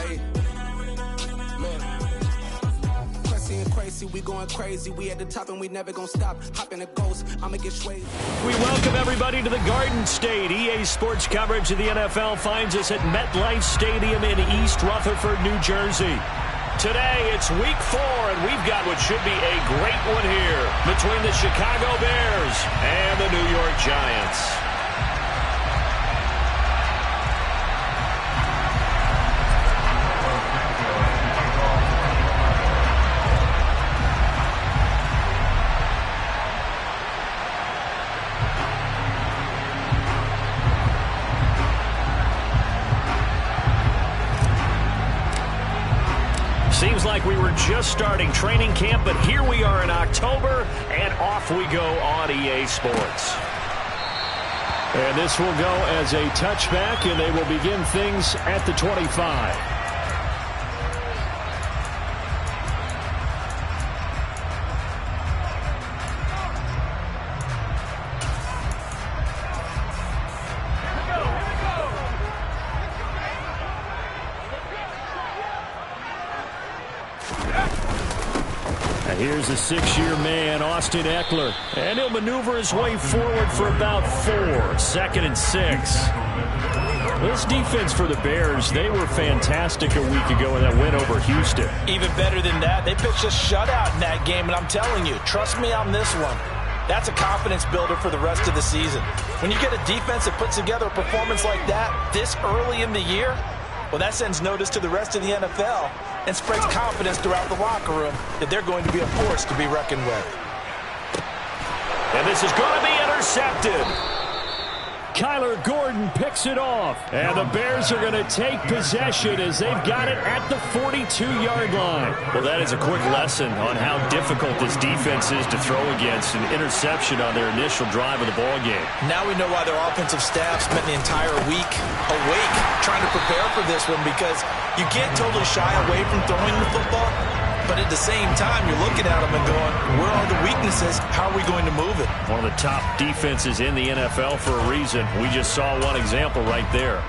Hey, look. Crazy, we going crazy. We at the top and we never gonna stop. Hop in a ghost, I'ma get swayed. We welcome everybody to the Garden State. EA Sports coverage of the NFL finds us at MetLife Stadium in East Rutherford, New Jersey. Today, it's week 4, and we've got what should be a great one here between the Chicago Bears and the New York Giants. Seems like we were just starting training camp, but here we are in October, and off we go on EA Sports. And this will go as a touchback, and they will begin things at the 25. Here's a 6-year man, Austin Eckler, and he'll maneuver his way forward for about 4. 2nd and 6. This defense for the Bears, they were fantastic a week ago in that win over Houston. Even better than that, they pitched a shutout in that game, and I'm telling you, trust me on this one. That's a confidence builder for the rest of the season. When you get a defense that puts together a performance like that this early in the year, well, that sends notice to the rest of the NFL and spreads confidence throughout the locker room that they're going to be a force to be reckoned with. And this is going to be intercepted. Kyler Gordon picks it off. And the Bears are going to take possession as they've got it at the 42-yard line. Well, that is a quick lesson on how difficult this defense is to throw against. An interception on their initial drive of the ballgame. Now we know why their offensive staff spent the entire week awake trying to prepare for this one, because you can't totally shy away from throwing the football, but at the same time, you're looking at them and going, where are the weaknesses? How are we going to move it? One of the top defenses in the NFL for a reason. We just saw one example right there.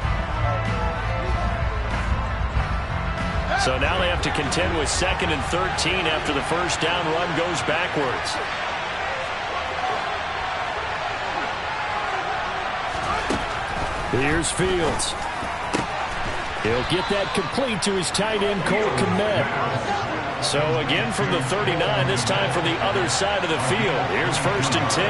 So now they have to contend with 2nd and 13 after the first down run goes backwards. Here's Fields. He'll get that complete to his tight end, Cole Kmet. So again from the 39, this time from the other side of the field. Here's 1st and 10.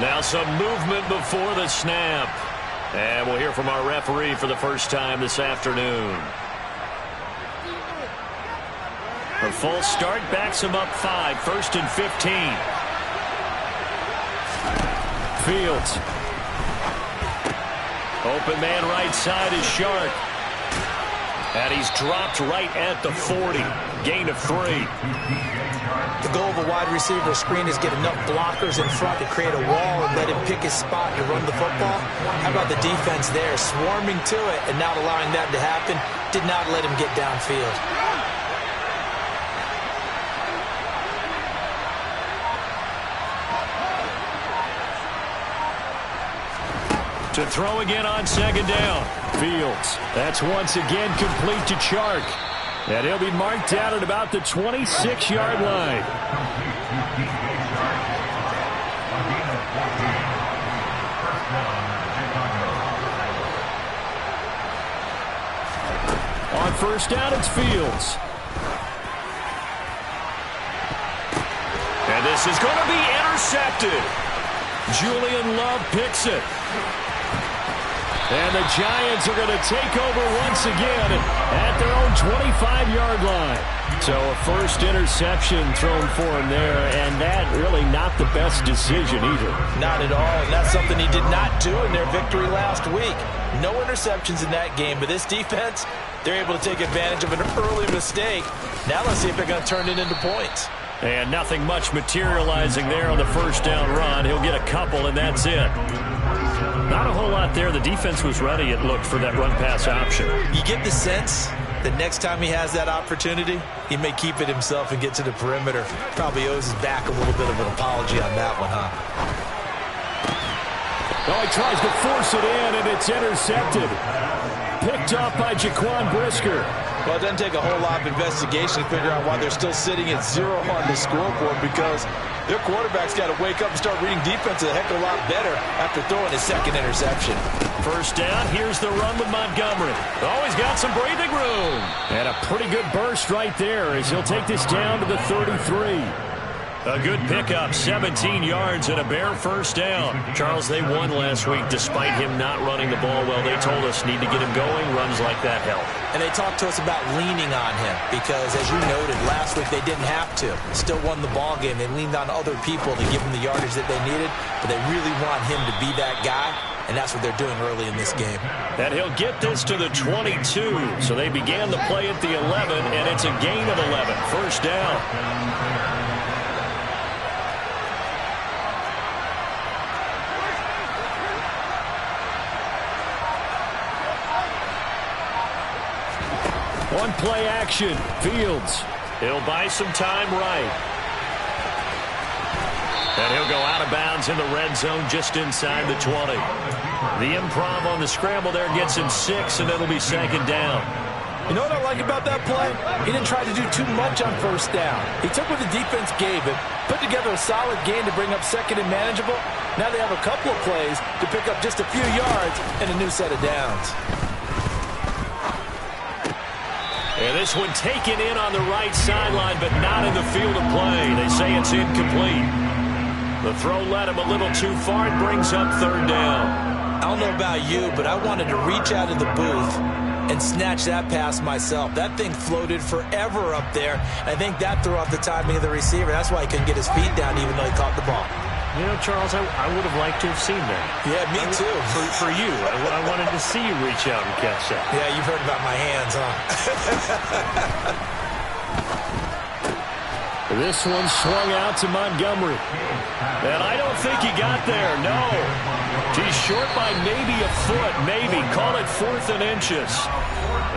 Now some movement before the snap. And we'll hear from our referee for the first time this afternoon. A full start backs him up 5, 1st and 15. Fields. Open man right side is Shark. And he's dropped right at the 40. Gain of 3. The goal of a wide receiver screen is get enough blockers in front to create a wall and let him pick his spot to run the football. How about the defense there, swarming to it and not allowing that to happen? Did not let him get downfield. To throw again on 2nd down. Fields. That's once again complete to Chark. And he'll be marked down at about the 26-yard line. On 1st down, it's Fields. And this is going to be intercepted. Julian Love picks it. And the Giants are going to take over once again at their own 25-yard line. So a first interception thrown for him there, and that really not the best decision either. Not at all, and that's something he did not do in their victory last week. No interceptions in that game, but this defense, they're able to take advantage of an early mistake. Now let's see if they're going to turn it into points. And nothing much materializing there on the first down run. He'll get a couple, and that's it. Not a whole lot there. The defense was ready, it looked, for that run-pass option. You get the sense that next time he has that opportunity, he may keep it himself and get to the perimeter. Probably owes his back a little bit of an apology on that one, huh? Oh, he tries to force it in, and it's intercepted. Picked off by Jaquan Brisker. Well, it doesn't take a whole lot of investigation to figure out why they're still sitting at 0 on the scoreboard, because their quarterback's got to wake up and start reading defense a heck of a lot better after throwing his second interception. First down, here's the run with Montgomery. Oh, he's got some breathing room. And a pretty good burst right there as he'll take this down to the 33. A good pickup, 17 yards and a bare first down. Charles, they won last week despite him not running the ball well. They told us need to get him going. Runs like that help. And they talked to us about leaning on him because, as you noted, last week they didn't have to. Still won the ball game. They leaned on other people to give them the yardage that they needed, but they really want him to be that guy, and that's what they're doing early in this game. And he'll get this to the 22. So they began the play at the 11, and it's a gain of 11. First down. One play action. Fields. He'll buy some time right. And he'll go out of bounds in the red zone just inside the 20. The improv on the scramble there gets him 6, and it'll be second down. You know what I like about that play? He didn't try to do too much on first down. He took what the defense gave him, put together a solid gain to bring up second and manageable. Now they have a couple of plays to pick up just a few yards and a new set of downs. And this one taken in on the right sideline, but not in the field of play. They say it's incomplete. The throw led him a little too far. It brings up third down. I don't know about you, but I wanted to reach out of the booth and snatch that pass myself. That thing floated forever up there. I think that threw off the timing of the receiver. That's why he couldn't get his feet down even though he caught the ball. You know, Charles, I would have liked to have seen that. Yeah, me too. For you. I wanted to see you reach out and catch that. Yeah, you've heard about my hands, huh? This one swung out to Montgomery. And I don't think he got there, no. He's short by maybe a foot, maybe. Call it 4th and inches.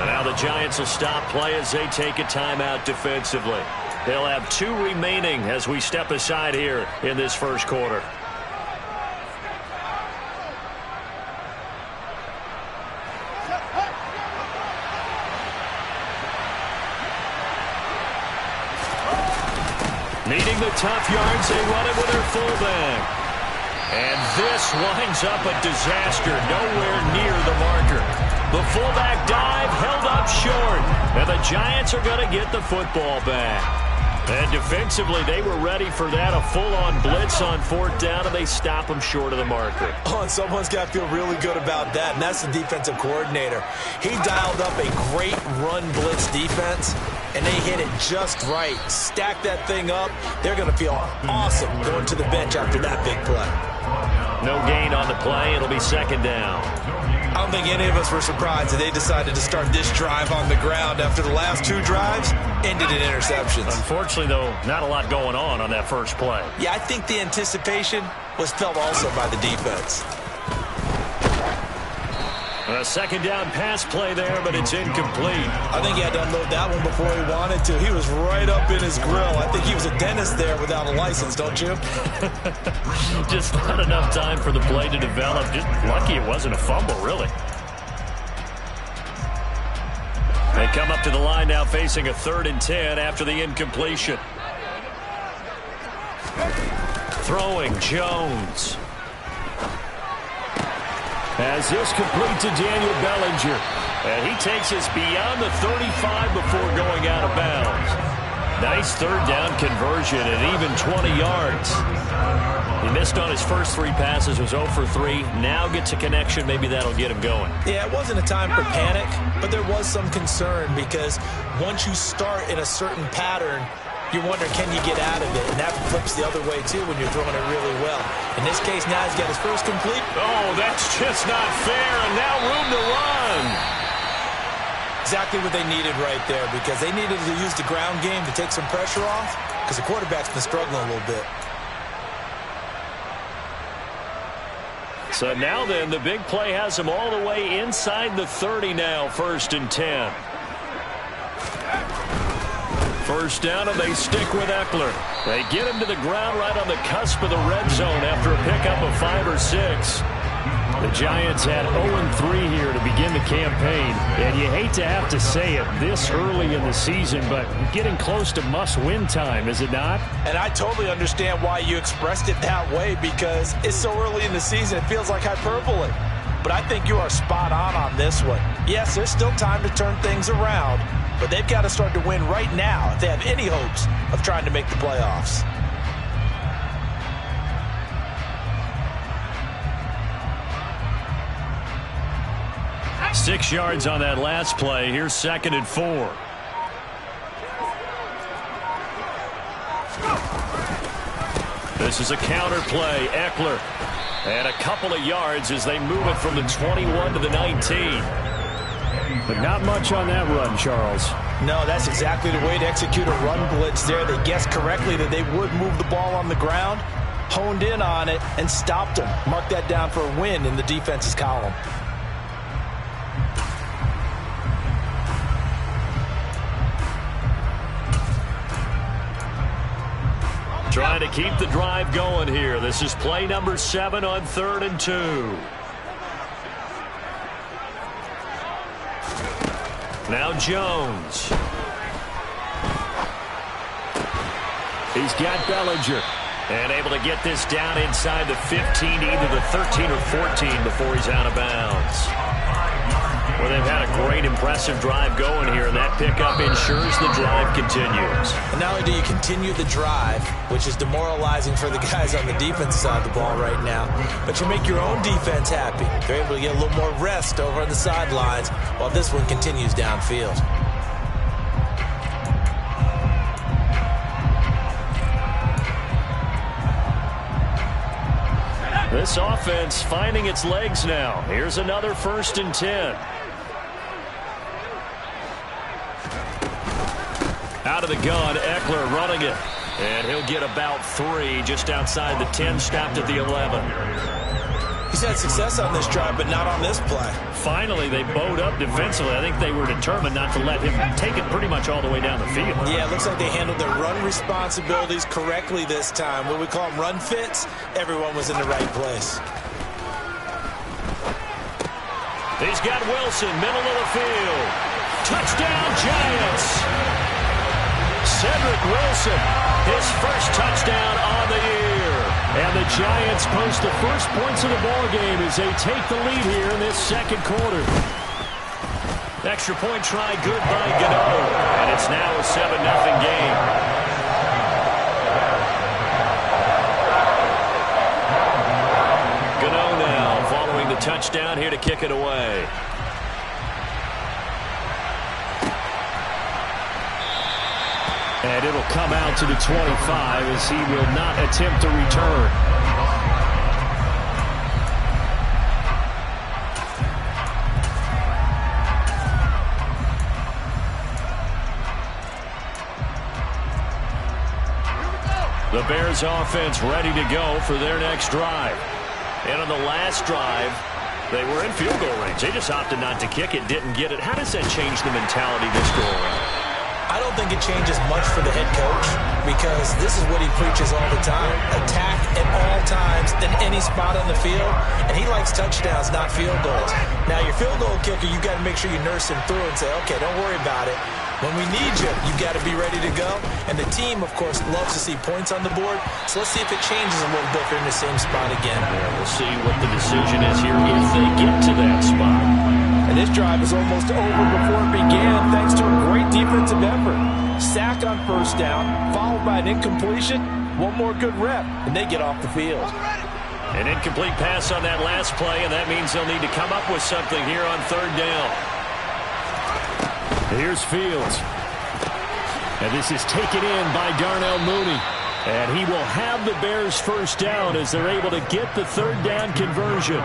And now the Giants will stop play as they take a timeout defensively. They'll have 2 remaining as we step aside here in this first quarter. Needing the tough yards, they run it with their fullback. And this winds up a disaster, nowhere near the marker. The fullback dive held up short, and the Giants are going to get the football back. And defensively, they were ready for that, a full-on blitz on 4th down, and they stop them short of the marker. Oh, and someone's got to feel really good about that, and that's the defensive coordinator. He dialed up a great run blitz defense, and they hit it just right. Stack that thing up. They're going to feel awesome going to the bench after that big play. No gain on the play. It'll be second down. I don't think any of us were surprised that they decided to start this drive on the ground after the last 2 drives ended in interceptions. Unfortunately, though, not a lot going on that first play. Yeah, I think the anticipation was felt also by the defense. A second down pass play there, but it's incomplete. I think he had to unload that one before he wanted to. He was right up in his grill. I think he was a dentist there without a license, don't you? Just not enough time for the play to develop. Just lucky it wasn't a fumble, really. They come up to the line now facing a 3rd and 10 after the incompletion. Throwing Jones. As this complete to Daniel Bellinger. And he takes us beyond the 35 before going out of bounds. Nice 3rd down conversion and even 20 yards. He missed on his first 3 passes, was 0 for 3. Now gets a connection. Maybe that'll get him going. Yeah, it wasn't a time for panic, but there was some concern because once you start in a certain pattern, you wonder, can you get out of it? And that flips the other way, too, when you're throwing it really well. In this case, now he's got his first complete. Oh, that's just not fair, and now room to run. Exactly what they needed right there because they needed to use the ground game to take some pressure off because the quarterback's been struggling a little bit. So now then, the big play has him all the way inside the 30 now, 1st and 10. First down, and they stick with Eckler. They get him to the ground right on the cusp of the red zone after a pickup of 5 or 6. The Giants had 0-3 here to begin the campaign, and you hate to have to say it this early in the season, but getting close to must-win time, is it not? And I totally understand why you expressed it that way, because it's so early in the season, it feels like hyperbole. But I think you are spot on this one. Yes, there's still time to turn things around, but they've got to start to win right now if they have any hopes of trying to make the playoffs. Six yards on that last play. Here's 2nd and 4. This is a counter play. Eckler. And a couple of yards as they move it from the 21 to the 19. But not much on that run, Charles. No, that's exactly the way to execute a run blitz there. They guessed correctly that they would move the ball on the ground, honed in on it, and stopped them. Mark that down for a win in the defense's column. Trying to keep the drive going here. This is play number 7 on 3rd and 2. Now Jones. He's got Bellinger. And able to get this down inside the 15, either the 13 or 14 before he's out of bounds. Well, they've had a great, impressive drive going here, and that pickup ensures the drive continues. And not only do you continue the drive, which is demoralizing for the guys on the defense side of the ball right now, but you make your own defense happy. They're able to get a little more rest over on the sidelines while this one continues downfield. This offense finding its legs now. Here's another 1st and 10. Out of the gun, Eckler running it. And he'll get about 3 just outside the 10, stopped at the 11. He's had success on this drive, but not on this play. Finally, they bowed up defensively. I think they were determined not to let him take it pretty much all the way down the field. Yeah, it looks like they handled their run responsibilities correctly this time. What we call them run fits, everyone was in the right place. He's got Wilson, middle of the field. Touchdown, Giants! Cedric Wilson, his first touchdown on the year. And the Giants post the first points of the ball game as they take the lead here in this 2nd quarter. Extra point try good by Gano. And it's now a 7-0 game. Gano now following the touchdown here to kick it away. And it'll come out to the 25 as he will not attempt to return. The Bears offense ready to go for their next drive. And on the last drive, they were in field goal range. They just opted not to kick it, didn't get it. How does that change the mentality this go around? I don't think it changes much for the head coach, because this is what he preaches all the time. Attack at all times in any spot on the field, and he likes touchdowns, not field goals. Now, your field goal kicker, you've got to make sure you nurse him through and say, okay, don't worry about it. When we need you, you've got to be ready to go. And the team, of course, loves to see points on the board, so let's see if it changes a little bit if they're in the same spot again. Yeah, we'll see what the decision is here if they get to that spot. And this drive is almost over before it began, thanks to a great defensive effort. Sack on 1st down, followed by an incompletion. One more good rep, and they get off the field. An incomplete pass on that last play, and that means they'll need to come up with something here on 3rd down. Here's Fields. And this is taken in by Darnell Mooney. And he will have the Bears 1st down as they're able to get the 3rd down conversion.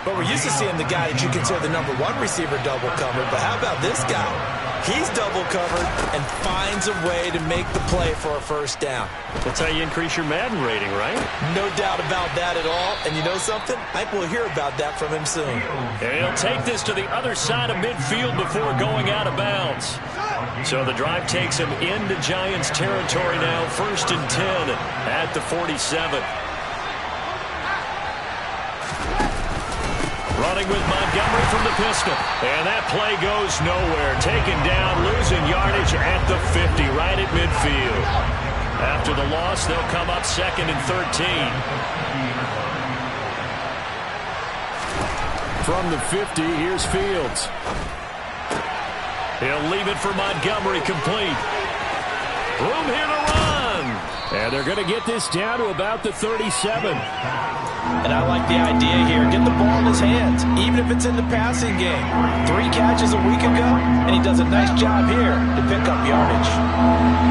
But we're used to seeing the guy that you consider the #1 receiver double covered. But how about this guy? He's double covered and finds a way to make the play for a 1st down. That's how you increase your Madden rating, right? No doubt about that at all. And you know something? I think we'll hear about that from him soon. And he'll take this to the other side of midfield before going out of bounds. So the drive takes him into Giants territory now. 1st and 10 at the 47. Running with Montgomery from the pistol. And that play goes nowhere. Taken down, losing yardage at the 50, right at midfield. After the loss, they'll come up 2nd and 13. From the 50, here's Fields. He'll leave it for Montgomery, complete. Room here to run. And they're going to get this down to about the 37. And I like the idea here. Get the ball in his hands, even if it's in the passing game. 3 catches a week ago, and he does a nice job here to pick up yardage.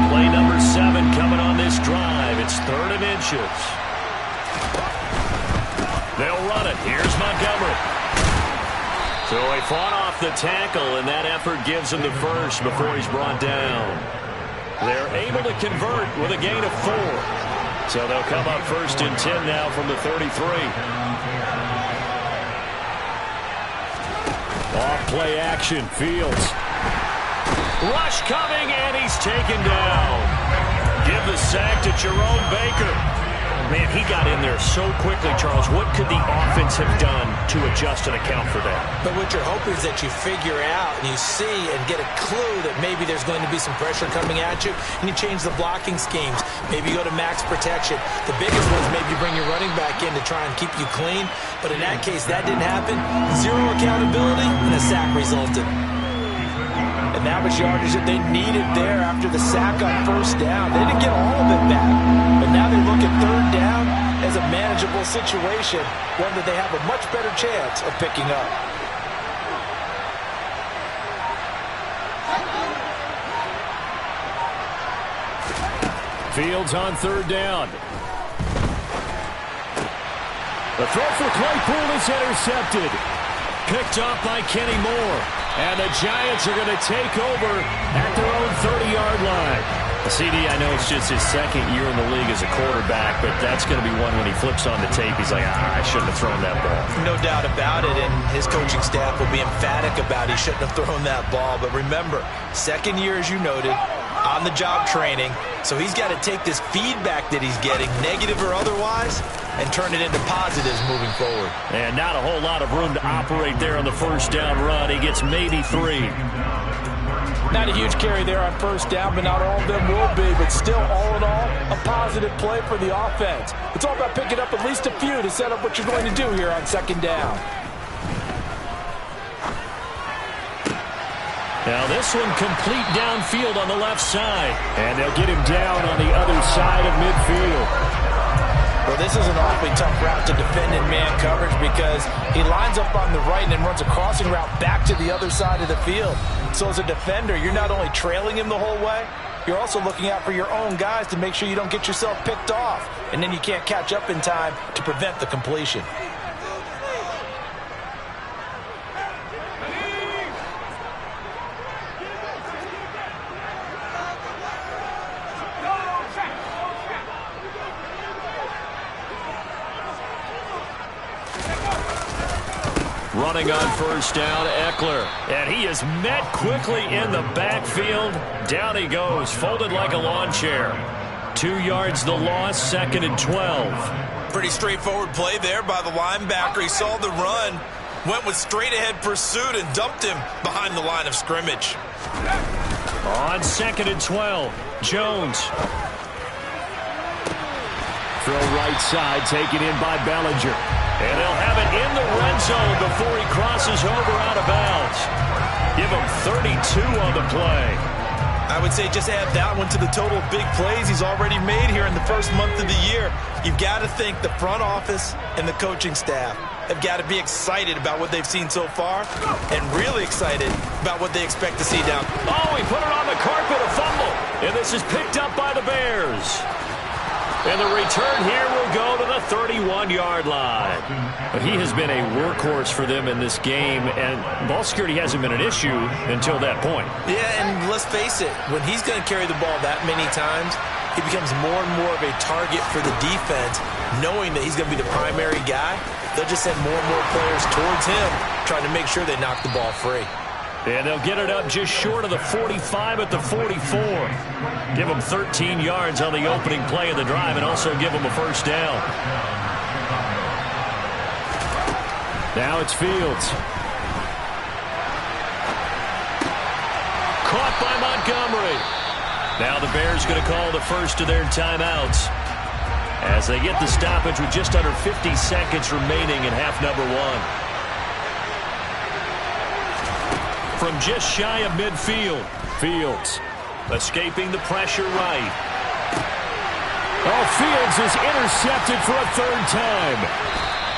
Play number 7 coming on this drive. It's 3rd and inches. They'll run it. Here's Montgomery. So he fought off the tackle, and that effort gives him the first before he's brought down. They're able to convert with a gain of 4. So they'll come up 1st and 10 now from the 33. Off play action, Fields. Rush coming, and he's taken down. Give the sack to Jerome Baker. Man, he got in there so quickly, Charles. What could the offense have done to adjust and account for that? But what you're hoping is that you figure out and you see and get a clue that maybe there's going to be some pressure coming at you, and you change the blocking schemes. Maybe you go to max protection. The biggest one is maybe you bring your running back in to try and keep you clean. But in that case, that didn't happen. 0 accountability, and a sack resulted. And that was yardage that they needed there after the sack on 1st down. They didn't get all of it back. But now they look at 3rd down as a manageable situation, one that they have a much better chance of picking up. Fields on 3rd down. The throw for Claypool is intercepted. Picked off by Kenny Moore. And the Giants are going to take over at their own 30-yard line. CD, I know it's just his 2nd year in the league as a quarterback, but that's going to be one when he flips on the tape, he's like, I shouldn't have thrown that ball. No doubt about it, and his coaching staff will be emphatic about he shouldn't have thrown that ball. But remember, 2nd year, as you noted, on-the-job training, so he's got to take this feedback that he's getting, negative or otherwise, and turn it into positives moving forward. And not a whole lot of room to operate there on the 1st down run. He gets maybe 3. Not a huge carry there on 1st down, but not all of them will be. But still, all in all, a positive play for the offense. It's all about picking up at least a few to set up what you're going to do here on 2nd down. Now this one complete downfield on the left side. And they'll get him down on the other side of midfield. Well, this is an awfully tough route to defend in man coverage because he lines up on the right and then runs a crossing route back to the other side of the field. So as a defender, you're not only trailing him the whole way, you're also looking out for your own guys to make sure you don't get yourself picked off. And then you can't catch up in time to prevent the completion. Running on 1st down, Eckler. And he is met quickly in the backfield. Down he goes, folded like a lawn chair. 2 yards the loss, 2nd and 12. Pretty straightforward play there by the linebacker. He saw the run, went with straight-ahead pursuit, and dumped him behind the line of scrimmage. On 2nd and 12, Jones. Throw right side, taken in by Bellinger. And they'll have it in the red zone before he crosses over out of bounds. Give him 32 on the play. I would say just add that one to the total of big plays he's already made here in the 1st month of the year. You've got to think the front office and the coaching staff have got to be excited about what they've seen so far and really excited about what they expect to see down. Oh, he put it on the carpet, a fumble. And this is picked up by the Bears. And the return here will go to the 31-yard line. But he has been a workhorse for them in this game, and ball security hasn't been an issue until that point. Yeah, and let's face it, when he's going to carry the ball that many times, he becomes more and more of a target for the defense, knowing that he's going to be the primary guy. They'll just send more and more players towards him, trying to make sure they knock the ball free. And they'll get it up just short of the 45 at the 44. Give them 13 yards on the opening play of the drive and also give them a 1st down. Now it's Fields. Caught by Montgomery. Now the Bears going to call the first of their timeouts as they get the stoppage with just under 50 seconds remaining in half number one. From just shy of midfield, Fields escaping the pressure right. Oh, Fields is intercepted for a third time.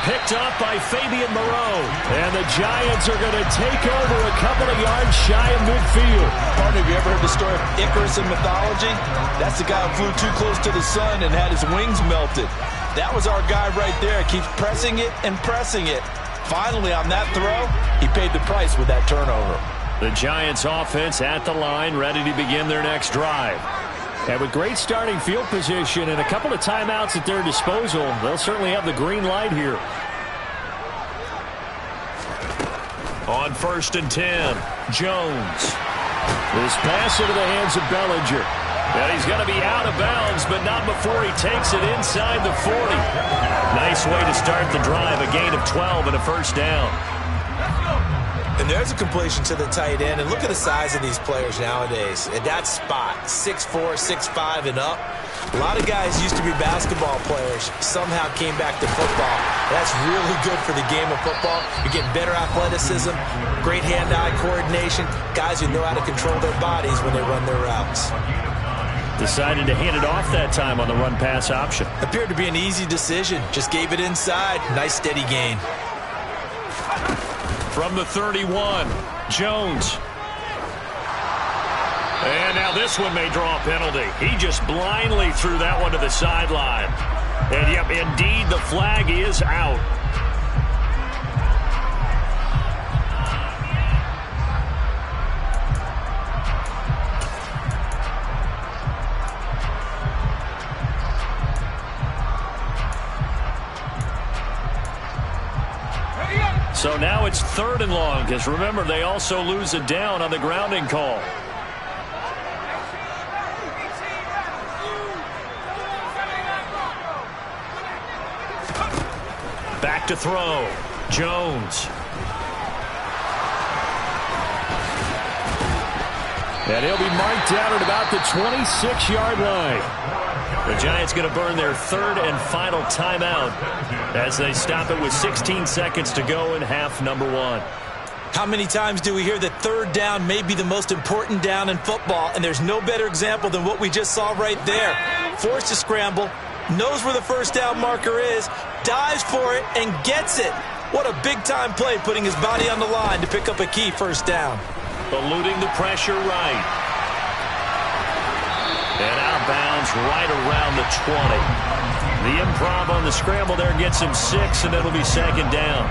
Picked up by Fabian Moreau. And the Giants are going to take over a couple of yards shy of midfield. Partner, have you ever heard the story of Icarus in mythology? That's the guy who flew too close to the sun and had his wings melted. That was our guy right there. Keeps pressing it and pressing it. Finally, on that throw, he paid the price with that turnover. The Giants offense at the line, ready to begin their next drive. And with great starting field position and a couple of timeouts at their disposal, they'll certainly have the green light here. On 1st and 10, Jones. This pass into the hands of Bellinger. And he's going to be out of bounds, but not before he takes it inside the 40. Nice way to start the drive, a gain of 12 and a first down. And there's a completion to the tight end. And look at the size of these players nowadays. At that spot, 6'4", 6'5", and up. A lot of guys used to be basketball players, somehow came back to football. That's really good for the game of football. You're getting better athleticism, great hand-eye coordination, guys who know how to control their bodies when they run their routes. Decided to hand it off that time on the run-pass option. Appeared to be an easy decision. Just gave it inside. Nice steady gain. From the 31, Jones. And now this one may draw a penalty. He just blindly threw that one to the sideline. And yep, indeed, the flag is out. So now it's 3rd and long, because remember, they also lose a down on the grounding call. Back to throw. Jones. And he'll be marked down at about the 26-yard line. The Giants going to burn their 3rd and final timeout as they stop it with 16 seconds to go in half number one. How many times do we hear that 3rd down may be the most important down in football, and there's no better example than what we just saw right there. Forced to scramble, knows where the first down marker is, dives for it, and gets it. What a big-time play, putting his body on the line to pick up a key first down. Eluding the pressure right. And out of bounds right around the 20. The improv on the scramble there gets him 6, and it'll be 2nd down.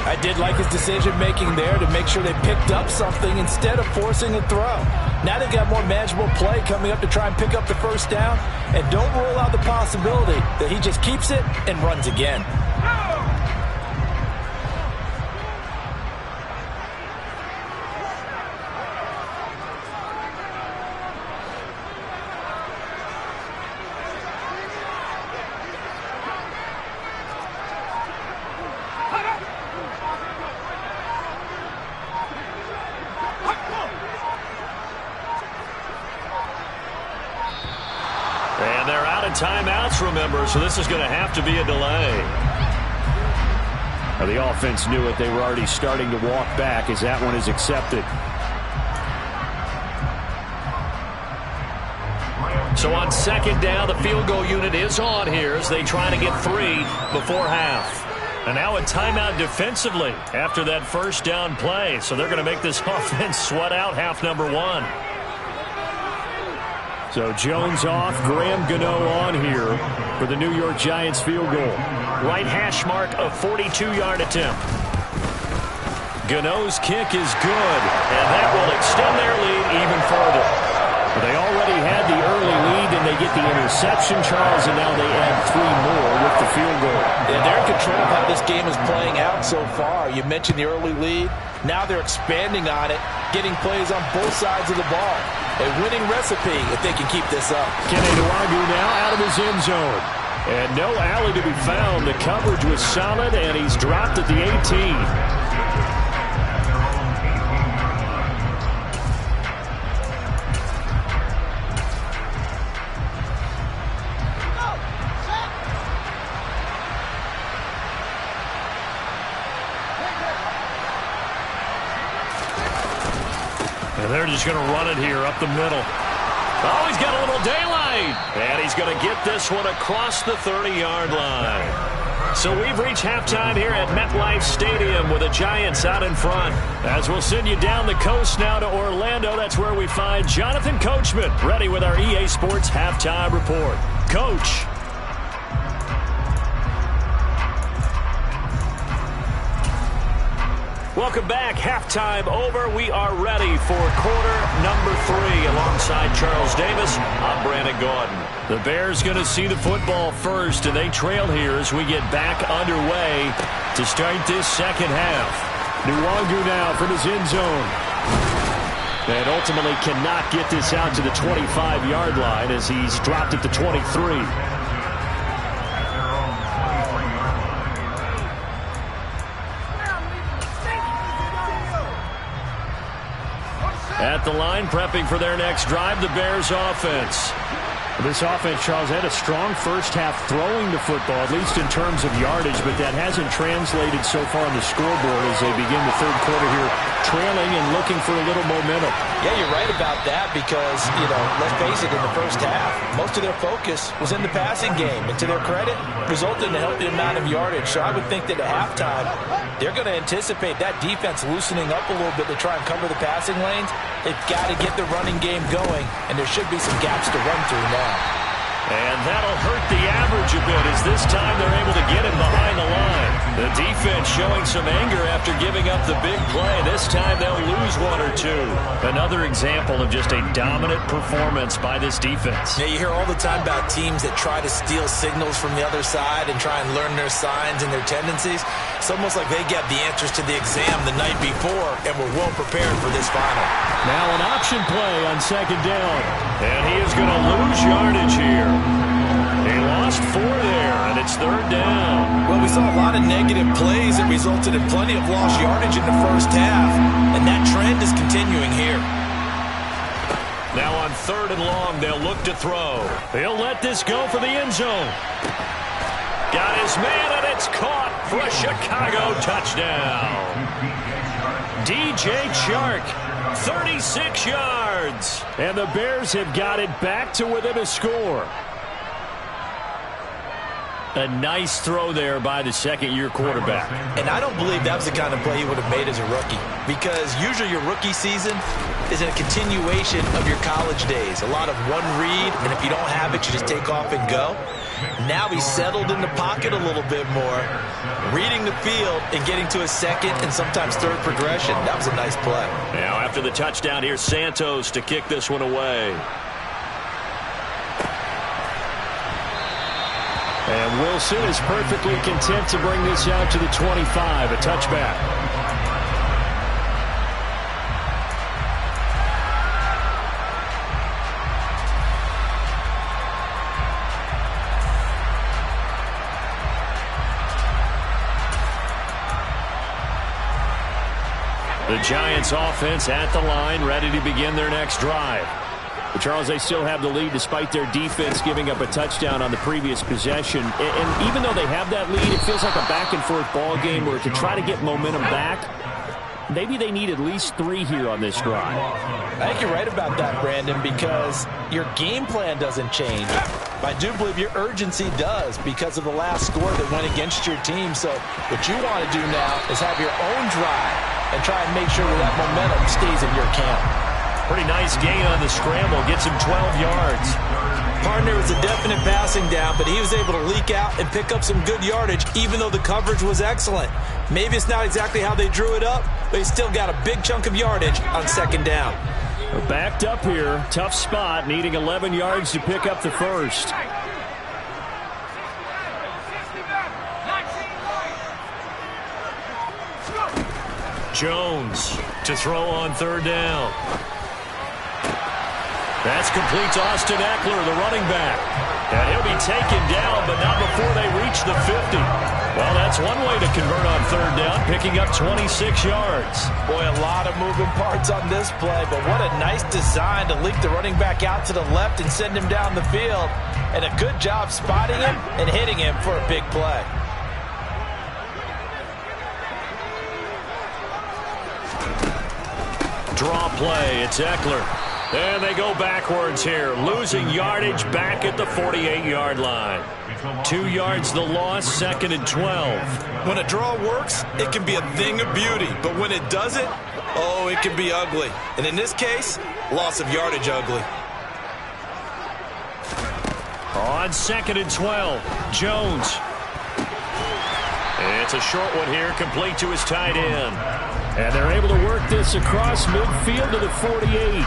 I did like his decision-making there to make sure they picked up something instead of forcing a throw. Now they've got more manageable play coming up to try and pick up the first down, and don't rule out the possibility that he just keeps it and runs again. And they're out of timeouts, remember, so this is going to have to be a delay. Now the offense knew it. They were already starting to walk back as that one is accepted. So on 2nd down, the field goal unit is on here as they try to get 3 before half. And now a timeout defensively after that first down play. So they're going to make this offense sweat out half number one. So Jones off, Graham Gano on here for the New York Giants field goal. Right hash mark of 42-yard attempt. Gano's kick is good, and that will extend their lead even further. They already had the early lead, and they get the interception, Charles, and now they add 3 more with the field goal. Yeah, they're in control of how this game is playing out so far. You mentioned the early lead. Now they're expanding on it, getting plays on both sides of the ball. A winning recipe if they can keep this up. Kenny Nwagu now out of his end zone. And no alley to be found. The coverage was solid, and he's dropped at the 18. And they're just going to run it here up the middle. Oh, he's got a little daylight. And he's going to get this one across the 30-yard line. So we've reached halftime here at MetLife Stadium with the Giants out in front. As we'll send you down the coast now to Orlando, that's where we find Jonathan Coachman ready with our EA Sports Halftime Report. Coach. Welcome back. Halftime over. We are ready for quarter number 3 alongside Charles Davis. I'm Brandon Gaudin. The Bears going to see the football first, and they trail here as we get back underway to start this second half. Nwangu now from his end zone. And ultimately cannot get this out to the 25-yard line as he's dropped at the 23. At the line, prepping for their next drive, the Bears offense. This offense, Charles, had a strong first half throwing the football, at least in terms of yardage, but that hasn't translated so far on the scoreboard as they begin the third quarter here, trailing and looking for a little momentum. Yeah, you're right about that because, let's face it, in the first half, most of their focus was in the passing game. And to their credit, resulted in a healthy amount of yardage. So I would think that at halftime, they're going to anticipate that defense loosening up a little bit to try and cover the passing lanes. They've got to get the running game going, and there should be some gaps to run through now. And that'll hurt the average a bit as this time they're able to get him behind the line. The defense showing some anger after giving up the big play. This time they'll lose one or two. Another example of just a dominant performance by this defense. Yeah, you hear all the time about teams that try to steal signals from the other side and try and learn their signs and their tendencies. It's almost like they got the answers to the exam the night before and were well prepared for this final. Now an option play on second down. And he is going to lose yardage here. He lost 4 there, and it's third down. Well, we saw a lot of negative plays that resulted in plenty of lost yardage in the first half, and that trend is continuing here. Now on third and long, they'll look to throw. He'll let this go for the end zone. Got his man, and it's caught for a Chicago touchdown. DJ Chark, 36 yards. And the Bears have got it back to within a score. A nice throw there by the second-year quarterback. And I don't believe that was the kind of play he would have made as a rookie, because usually your rookie season is a continuation of your college days. A lot of one read, and if you don't have it, you just take off and go. Now he's settled in the pocket a little bit more, reading the field and getting to a second and sometimes third progression. That was a nice play. Now after the touchdown, here's Santos to kick this one away. And Wilson is perfectly content to bring this out to the 25, a touchback. The Giants offense at the line, ready to begin their next drive. But Charles, they still have the lead despite their defense giving up a touchdown on the previous possession. And even though they have that lead, it feels like a back-and-forth ball game where to try to get momentum back, maybe they need at least 3 here on this drive. I think you're right about that, Brandon, because your game plan doesn't change. I do believe your urgency does because of the last score that went against your team. So what you want to do now is have your own drive and try and make sure that momentum stays in your camp. Pretty nice gain on the scramble. Gets him 12 yards. Partner was a definite passing down, but he was able to leak out and pick up some good yardage, even though the coverage was excellent. Maybe it's not exactly how they drew it up, but he still got a big chunk of yardage on second down. We're backed up here. Tough spot, needing 11 yards to pick up the first. Jones to throw on third down. That's complete to Austin Eckler, the running back. And he'll be taken down, but not before they reach the 50. Well, that's one way to convert on third down, picking up 26 yards. Boy, a lot of moving parts on this play, but what a nice design to leak the running back out to the left and send him down the field. And a good job spotting him and hitting him for a big play. Draw play, it's Eckler. And they go backwards here, losing yardage back at the 48-yard line. 2 yards the loss, 2nd and 12. When a draw works, it can be a thing of beauty. But when it doesn't, oh, it can be ugly. And in this case, loss of yardage ugly. On 2nd and 12, Jones. It's a short one here, complete to his tight end. And they're able to work this across midfield to the 48.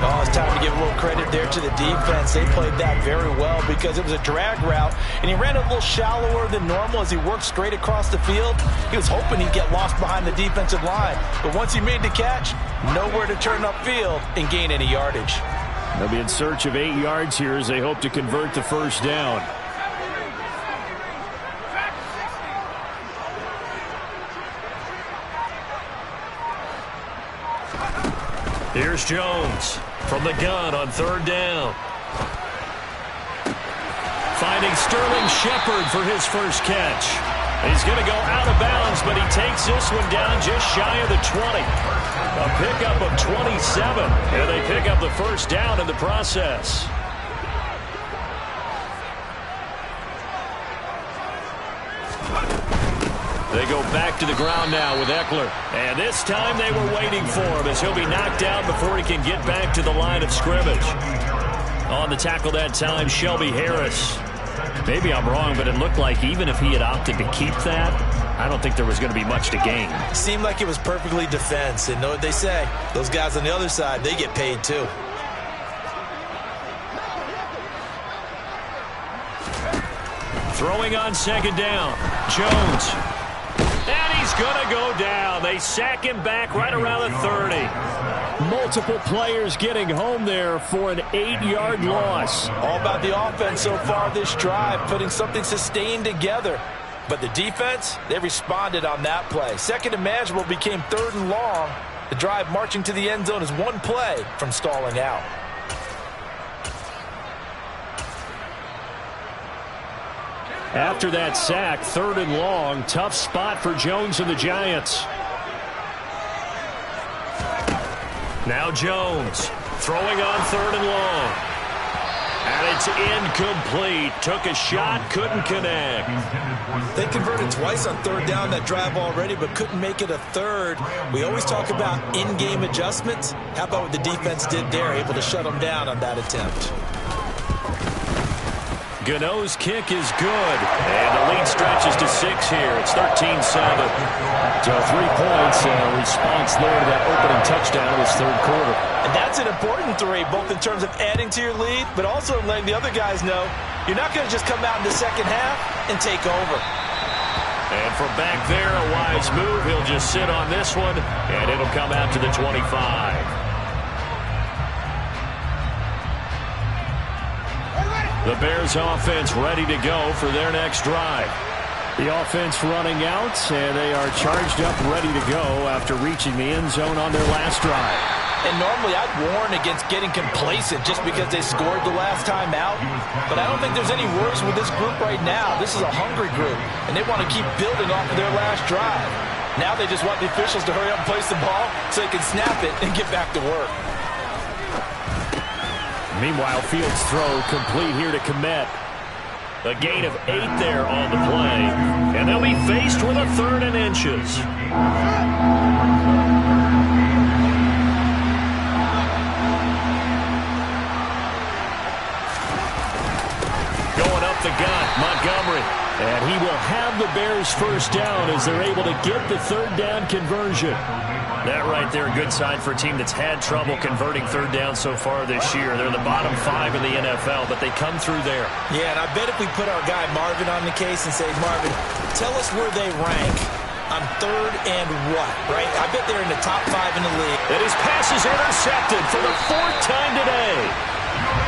Oh, it's time to give a little credit there to the defense. They played that very well because it was a drag route, and he ran a little shallower than normal as he worked straight across the field. He was hoping he'd get lost behind the defensive line, but once he made the catch, nowhere to turn upfield and gain any yardage. They'll be in search of 8 yards here as they hope to convert the first down. Here's Jones from the gun on third down. Finding Sterling Shepard for his first catch. He's going to go out of bounds, but he takes this one down just shy of the 20. A pickup of 27, and they pick up the first down in the process. They go back to the ground now with Eckler. And this time they were waiting for him as he'll be knocked down before he can get back to the line of scrimmage. On the tackle that time, Shelby Harris. Maybe I'm wrong, but it looked like even if he had opted to keep that, I don't think there was going to be much to gain. Seemed like it was perfectly defense. And know what they say? Those guys on the other side, they get paid too. Throwing on second down, Jones. And he's going to go down. They sack him back right around the 30. Multiple players getting home there for an 8-yard loss. All about the offense so far this drive, putting something sustained together. But the defense, they responded on that play. Second and manageable became 3rd and long. The drive marching to the end zone is one play from stalling out. After that sack, 3rd and long, tough spot for Jones and the Giants. Now Jones throwing on 3rd and long. And it's incomplete. Took a shot, couldn't connect. They converted twice on 3rd down that drive already, but couldn't make it a 3rd. We always talk about in-game adjustments. How about what the defense did there, able to shut them down on that attempt. Gano's kick is good, and the lead stretches to 6 here. It's 13-7. So 3 points, response there to that opening touchdown in this 3rd quarter. And that's an important 3, both in terms of adding to your lead, but also letting the other guys know you're not going to just come out in the second half and take over. And from back there, a wise move. He'll just sit on this one, and it'll come out to the 25. The Bears offense ready to go for their next drive. The offense running out, and they are charged up, ready to go after reaching the end zone on their last drive. And normally I'd warn against getting complacent just because they scored the last time out. But I don't think there's any worries with this group right now. This is a hungry group, and they want to keep building off of their last drive. Now they just want the officials to hurry up and place the ball so they can snap it and get back to work. Meanwhile, Fields' throw complete here to Kmet. A gain of 8 there on the play. And they'll be faced with a 3rd and inches. Going up the gut, Montgomery. And he will have the Bears first down as they're able to get the 3rd down conversion. That right there, a good sign for a team that's had trouble converting 3rd down so far this year. They're in the bottom 5 in the NFL, but they come through there. Yeah, and I bet if we put our guy Marvin on the case and say, Marvin, tell us where they rank on 3rd and what, right? I bet they're in the top 5 in the league. And his pass is intercepted for the 4th time today.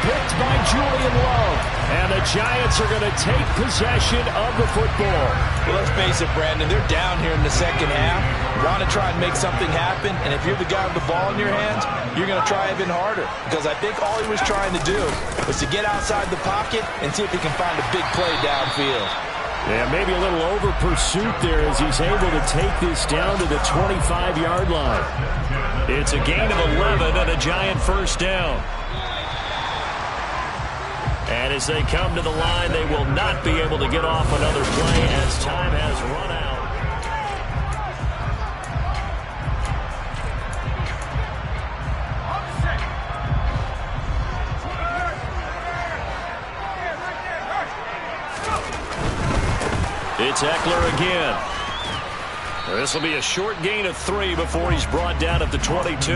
Picked by Julian Love. And the Giants are going to take possession of the football. Well, let's face it, Brandon, they're down here in the second half. Want to try and make something happen, and if you're the guy with the ball in your hands, you're going to try even harder. Because I think all he was trying to do was to get outside the pocket and see if he can find a big play downfield. Yeah, maybe a little over pursuit there as he's able to take this down to the 25-yard line. It's a gain of 11 and a Giant first down. And as they come to the line, they will not be able to get off another play as time has run out. It's Eckler again. This will be a short gain of 3 before he's brought down at the 22.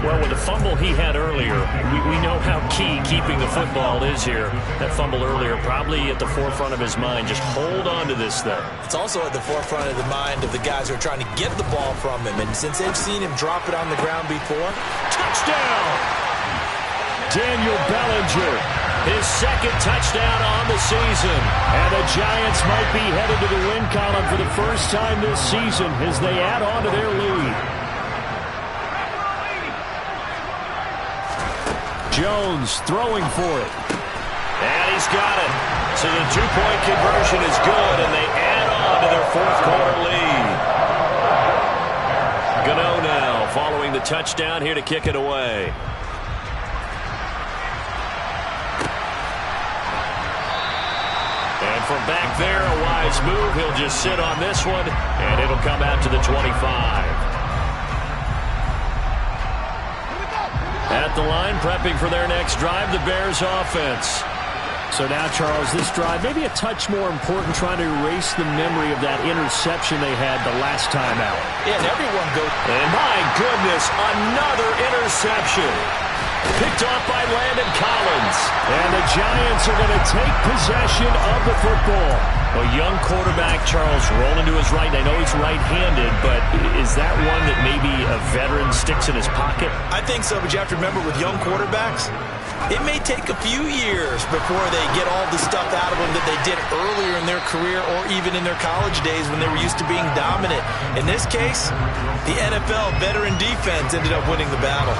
Well, with the fumble he had earlier, we know how key keeping the football is here. That fumble earlier probably at the forefront of his mind. Just hold on to this thing. It's also at the forefront of the mind of the guys who are trying to get the ball from him. And since they've seen him drop it on the ground before, touchdown! Daniel Bellinger, his 2nd touchdown on the season. And the Giants might be headed to the win column for the first time this season as they add on to their lead. Jones throwing for it. And he's got it. So the 2-point conversion is good, and they add on to their 4th quarter lead. Gano now following the touchdown here to kick it away. And from back there, a wise move. He'll just sit on this one, and it'll come out to the 25. At the line, prepping for their next drive, the Bears offense. So now, Charles, this drive maybe a touch more important, trying to erase the memory of that interception they had the last time out. Yeah, and everyone goes. And my goodness, another interception. Picked off by Landon Collins. And the Giants are going to take possession of the football. A young quarterback, Charles, rolling to his right. I know he's right-handed, but is that one that maybe a veteran sticks in his pocket? I think so, but you have to remember with young quarterbacks, it may take a few years before they get all the stuff out of them that they did earlier in their career or even in their college days when they were used to being dominant. In this case, the NFL veteran defense ended up winning the battle.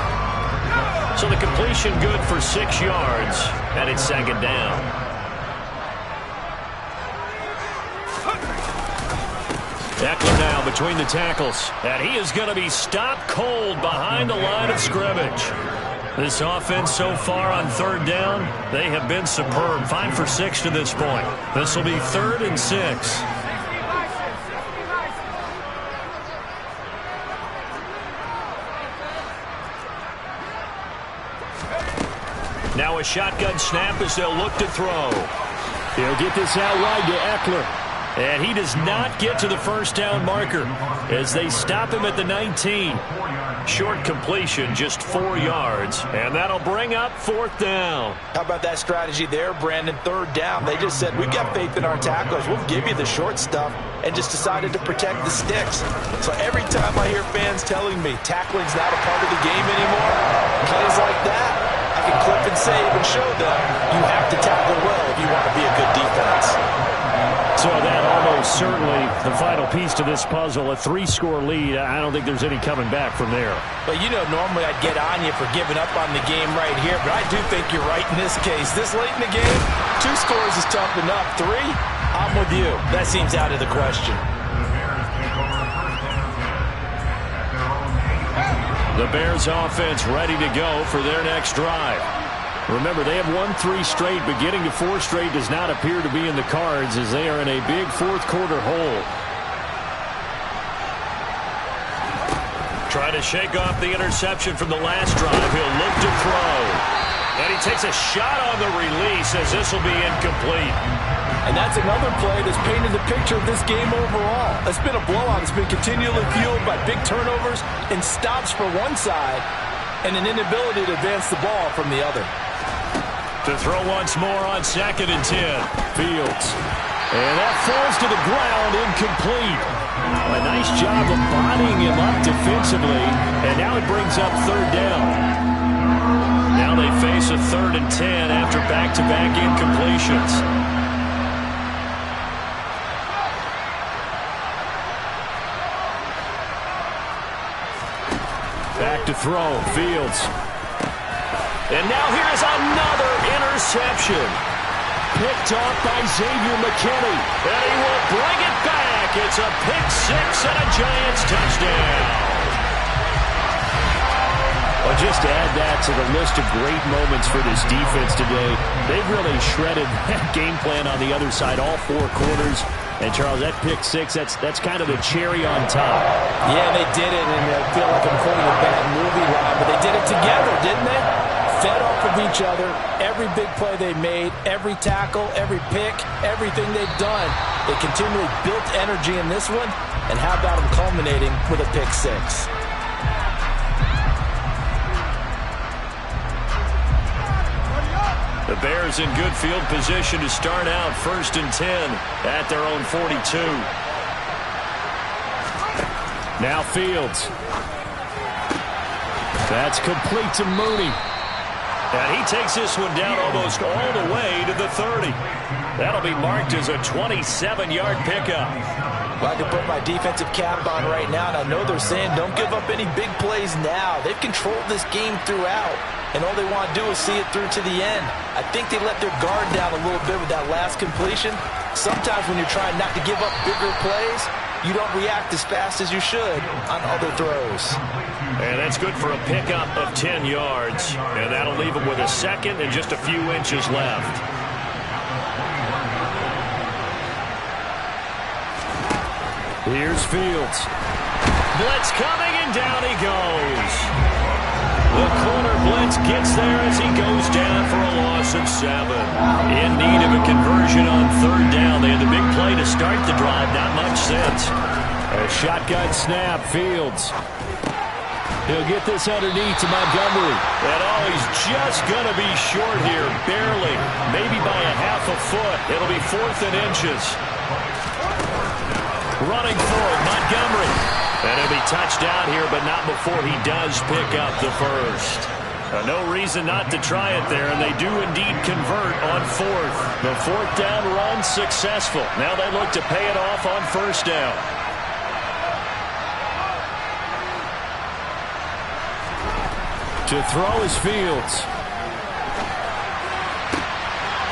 So the completion good for 6 yards, and it's 2nd down. Eckler now between the tackles, and he is going to be stopped cold behind the line of scrimmage. This offense so far on 3rd down, they have been superb. 5 for 6 to this point. This will be 3rd and 6. Now a shotgun snap as they'll look to throw. He'll get this out wide to Eckler. And he does not get to the first down marker as they stop him at the 19. Short completion, just 4 yards. And that'll bring up 4th down. How about that strategy there, Brandon? 3rd down. They just said, we've got faith in our tackles. We'll give you the short stuff, and just decided to protect the sticks. So every time I hear fans telling me tackling's not a part of the game anymore, plays like that, I can clip and save and show them you have to tackle well if you want to be a good defense. So that almost certainly the final piece to this puzzle, a 3-score lead. I don't think there's any coming back from there. But, you know, normally I'd get on you for giving up on the game right here, but I do think you're right in this case. This late in the game, 2 scores is tough enough. 3, I'm with you. That seems out of the question. The Bears offense ready to go for their next drive. Remember, they have won 3 straight, but getting to 4 straight does not appear to be in the cards as they are in a big 4th quarter hole. Trying to shake off the interception from the last drive. He'll look to throw. And he takes a shot on the release as this will be incomplete. And that's another play that's painted the picture of this game overall. It's been a blowout. It's been continually fueled by big turnovers and stops for one side and an inability to advance the ball from the other. To throw once more on 2nd and 10. Fields. And that falls to the ground, incomplete. A nice job of bodying him up defensively, and now it brings up third down. Now they face a 3rd and 10 after back-to-back incompletions. Back to throw, Fields. And now here's another interception. Picked off by Xavier McKinney. And he will bring it back. It's a pick six and a Giants touchdown. Well, just to add that to the list of great moments for this defense today, they've really shredded that game plan on the other side all 4 quarters. And, Charles, that pick six, that's kind of the cherry on top. Yeah, they did it, and I feel like I'm quoting a bad movie line, but they did it together, didn't they? Fed off of each other, every big play they made, every tackle, every pick, everything they've done. They continually built energy in this one, and how about them culminating with a pick six? The Bears in good field position to start out 1st and 10 at their own 42. Now Fields. That's complete to Mooney. And he takes this one down almost all the way to the 30. That'll be marked as a 27-yard pickup. Well, I can put my defensive cap on right now, and I know they're saying don't give up any big plays now. They've controlled this game throughout, and all they want to do is see it through to the end. I think they let their guard down a little bit with that last completion. Sometimes when you're trying not to give up bigger plays, you don't react as fast as you should on other throws. And that's good for a pickup of 10 yards. And that'll leave them with a second and just a few inches left. Here's Fields. Blitz coming, and down he goes. The corner blitz gets there as he goes down for a loss of 7. In need of a conversion on 3rd down. They had the big play to start the drive, not much since. A shotgun snap, Fields. He'll get this underneath to Montgomery. And he's just going to be short here, barely, maybe by a half a foot. It'll be 4th and inches. Running for it, Montgomery. And he'll be touched out here, but not before he does pick up the first. No reason not to try it there, and they do indeed convert on 4th. The 4th down run successful. Now they look to pay it off on 1st down. To throw is Fields.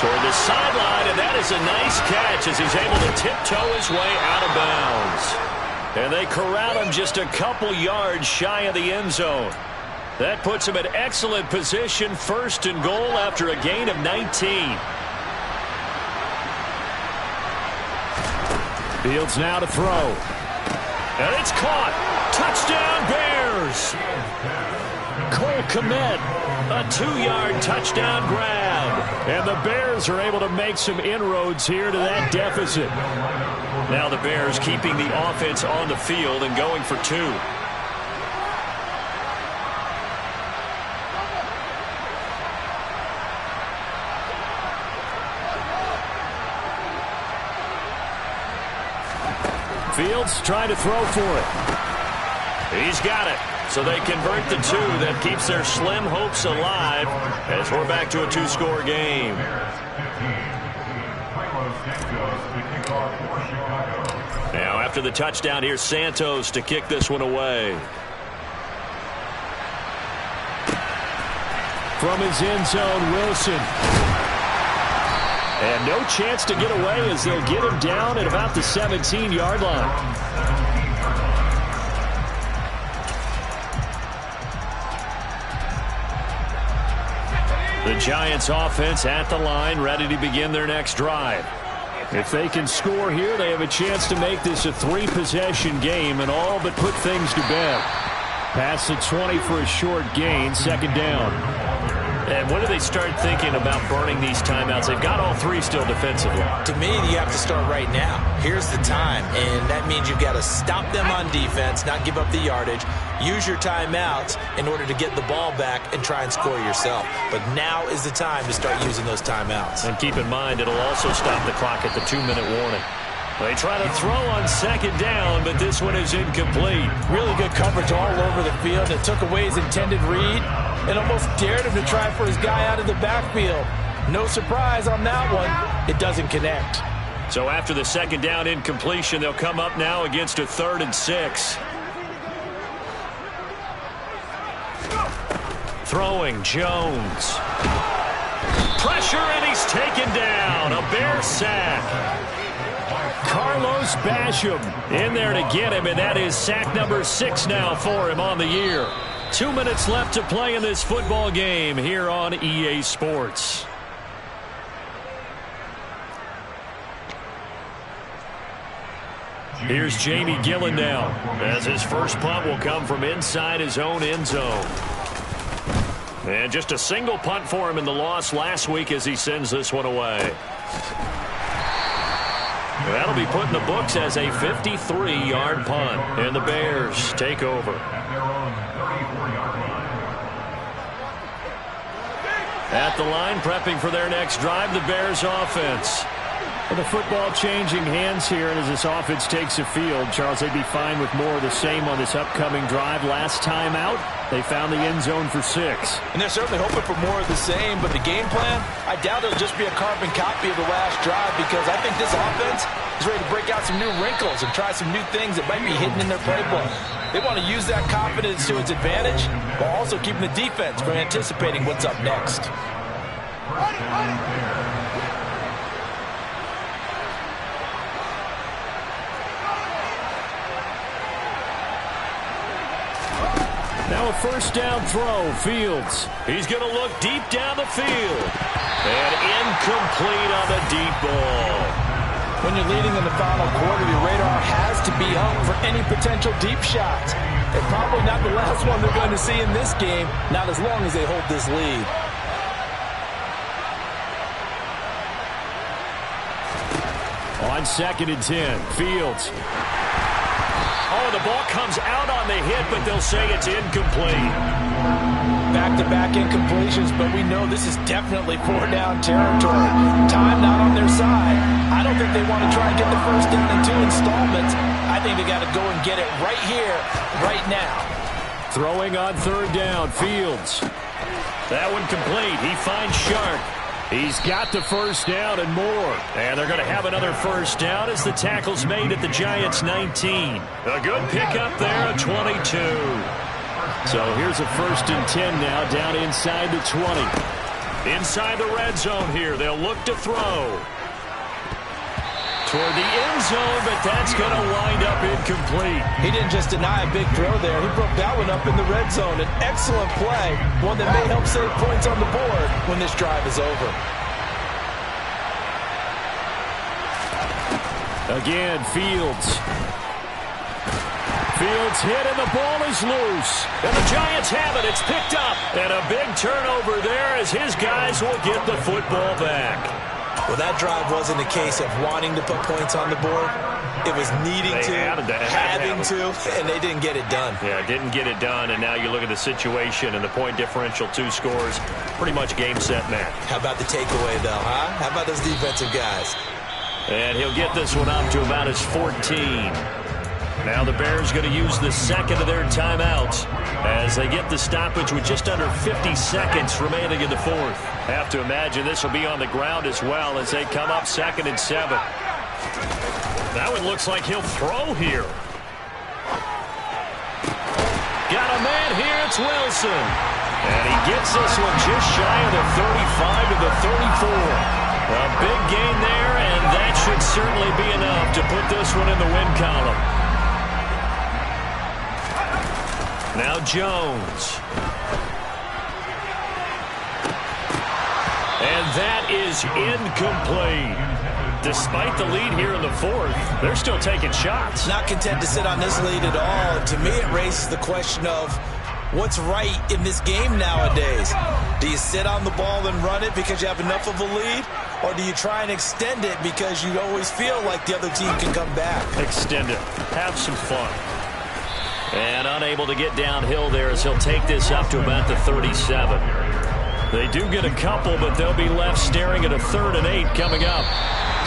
Toward the sideline, and that is a nice catch as he's able to tiptoe his way out of bounds. And they corral him just a couple yards shy of the end zone. That puts him in excellent position, 1st and goal after a gain of 19. Fields now to throw. And it's caught. Touchdown, Bears. Cole Kmet, a 2-yard touchdown grab. And the Bears are able to make some inroads here to that deficit. Now the Bears keeping the offense on the field and going for 2. Fields trying to throw for it. He's got it. So they convert the 2. That keeps their slim hopes alive as we're back to a 2-score game. Now after the touchdown, here's Santos to kick this one away. From his end zone, Wilson. And no chance to get away as they'll get him down at about the 17-yard line. The Giants offense at the line, ready to begin their next drive. If they can score here, they have a chance to make this a 3-possession game and all but put things to bed. Past the 20 for a short gain, 2nd down. And when do they start thinking about burning these timeouts? They've got all 3 still defensively. To me, you have to start right now. Here's the time, and that means you've got to stop them on defense, not give up the yardage. Use your timeouts in order to get the ball back and try and score yourself. But now is the time to start using those timeouts. And keep in mind, it'll also stop the clock at the 2-minute warning. They try to throw on second down, but this one is incomplete. Really good coverage all over the field. It took away his intended read and almost dared him to try for his guy out of the backfield. No surprise on that one. It doesn't connect. So after the second down incompletion, they'll come up now against a 3rd and 6. Throwing Jones. Pressure, and he's taken down. A Bear sack. Carlos Basham in there to get him, and that is sack number 6 now for him on the year. 2 minutes left to play in this football game here on EA Sports. Here's Jamie Gillen now, as his first punt will come from inside his own end zone. And just a single punt for him in the loss last week as he sends this one away. That'll be put in the books as a 53-yard punt. And the Bears take over. At the line, prepping for their next drive, the Bears offense. Well, the football changing hands here, and as this offense takes the field, Charles, they'd be fine with more of the same on this upcoming drive. Last time out, they found the end zone for 6. And they're certainly hoping for more of the same, but the game plan, I doubt it'll just be a carbon copy of the last drive, because I think this offense is ready to break out some new wrinkles and try some new things that might be hidden in their playbook. They want to use that confidence to its advantage while also keeping the defense from anticipating what's up next. Now a first down throw, Fields. He's going to look deep down the field. And incomplete on the deep ball. When you're leading in the final quarter, your radar has to be up for any potential deep shots. And probably not the last one they're going to see in this game, not as long as they hold this lead. On 2nd and 10, Fields. Oh, the ball comes out on the hit, but they'll say it's incomplete. Back-to-back incompletions, but we know this is definitely 4-down territory. Time not on their side. I don't think they want to try and get the first down in 2 installments. I think they got to go and get it right here, right now. Throwing on 3rd down, Fields. That one complete. He finds Sharp. He's got the first down and more. And they're going to have another first down as the tackle's made at the Giants' 19. A good pickup there at 22. So here's a 1st and 10 now down inside the 20. Inside the red zone here. They'll look to throw. Toward the end zone, but that's going to wind up incomplete. He didn't just deny a big throw there. He broke that one up in the red zone. An excellent play, one that may help save points on the board when this drive is over. Again, Fields. Fields hit, and the ball is loose. And the Giants have it. It's picked up. And a big turnover there as his guys will get the football back. Well, that drive wasn't a case of wanting to put points on the board. It was needing having to, and they didn't get it done. Yeah, didn't get it done, and now you look at the situation and the point differential, 2 scores, pretty much game, set, match. How about the takeaway, though, huh? How about those defensive guys? And he'll get this one up to about his 14. Now the Bears going to use the second of their timeouts as they get the stoppage with just under 50 seconds remaining in the 4th. Have to imagine this will be on the ground as well as they come up 2nd and 7. That one looks like he'll throw here. Got a man here, it's Wilson. And he gets this one just shy of the 35 to the 34. A big gain there, and that should certainly be enough to put this one in the win column. Now Jones. And that is incomplete. Despite the lead here in the 4th, they're still taking shots. Not content to sit on this lead at all. To me, it raises the question of what's right in this game nowadays. Do you sit on the ball and run it because you have enough of a lead? Or do you try and extend it because you always feel like the other team can come back? Extend it. Have some fun. And unable to get downhill there as he'll take this up to about the 37. They do get a couple, but they'll be left staring at a 3rd and 8 coming up.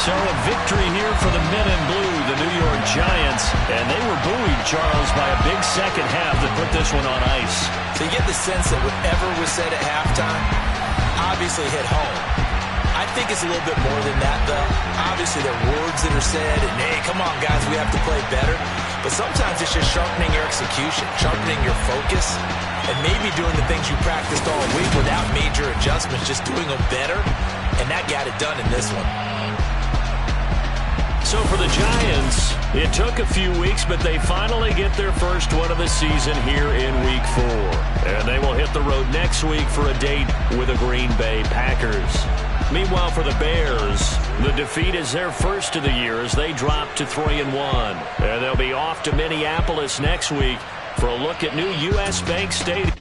So a victory here for the men in blue, the New York Giants. And they were buoyed, Charles, by a big second half that put this one on ice. So you get the sense that whatever was said at halftime obviously hit home. I think it's a little bit more than that, though. Obviously, there are words that are said, and, hey, come on, guys, we have to play better. But sometimes it's just sharpening your execution, sharpening your focus, and maybe doing the things you practiced all week without major adjustments, just doing them better, and that got it done in this one. So for the Giants, it took a few weeks, but they finally get their first one of the season here in Week 4. And they will hit the road next week for a date with the Green Bay Packers. Meanwhile, for the Bears, the defeat is their first of the year as they drop to 3-1. And they'll be off to Minneapolis next week for a look at new U.S. Bank Stadium.